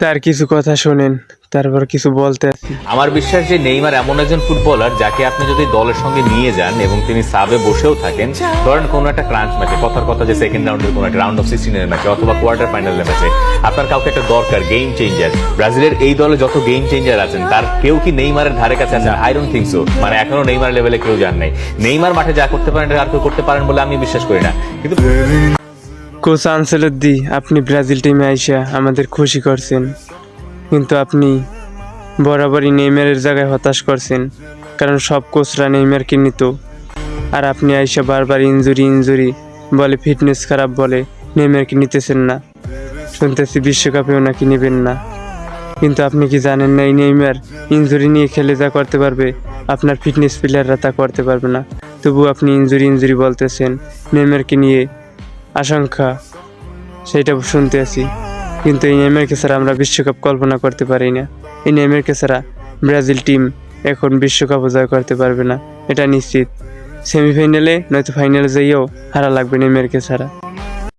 তার কিছু কথা শোনেন, তারপর কিছু বলতে আছি। আমার বিশ্বাস যে নেইমার এমন একজন ফুটবলার যাকে আপনি যদি দলের সঙ্গে নিয়ে যান এবং তিনি সাবে বসেও থাকেন, ধরেন কোনো একটা ক্রাঞ্চ ম্যাচে, কথার কথা যে সেকেন্ড রাউন্ডের কোনো একটা রাউন্ড অফ 16 ম্যাচে অথবা কোয়ার্টার ফাইনালের ম্যাচে, আপনার কাউকে একটা দরকার গেম চেঞ্জার। ব্রাজিলের এই দলে যত গেম চেঞ্জার আছেন তার কেউ কি নেইমারের ধারে কাছে আছেন? I don't think so. মানে এখনো নেইমার লেভেলে কেউ যান নাই। নেইমার মাঠে যা করতে পারেন আর কেউ করতে পারেন বলে আমি বিশ্বাস করি না। কিন্তু কোচ আনসেলত্তি, আপনি ব্রাজিল টিমে আইসা আমাদের খুশি করছেন, কিন্তু আপনি বরাবরই নেইমারের জায়গায় হতাশ করছেন, কারণ সব কোচরা নেইমারকে নিত, আর আপনি আইসা বারবার ইনজুরি বলে, ফিটনেস খারাপ বলে নেইমারকে নিতেছেন না। শুনতেছি বিশ্বকাপেও নাকি নেবেন না, কিন্তু আপনি কি জানেন না এই নেইমার ইনজুরি নিয়ে খেলে যা করতে পারবে আপনার ফিটনেস প্লেয়াররা তা করতে পারবে না। তবু আপনি ইনজুরি বলতেছেন, নেইমারকে নিয়ে আশঙ্কা, সেইটা শুনতে আছি। কিন্তু এই নেইমারকে ছাড়া আমরা বিশ্বকাপ কল্পনা করতে পারি না। এই নেইমারকে ছাড়া ব্রাজিল টিম এখন বিশ্বকাপ জয় করতে পারবে না, এটা নিশ্চিত। সেমিফাইনালে নয়তো ফাইনালে যাইয়েও হারা লাগবে নেইমারকে ছাড়া।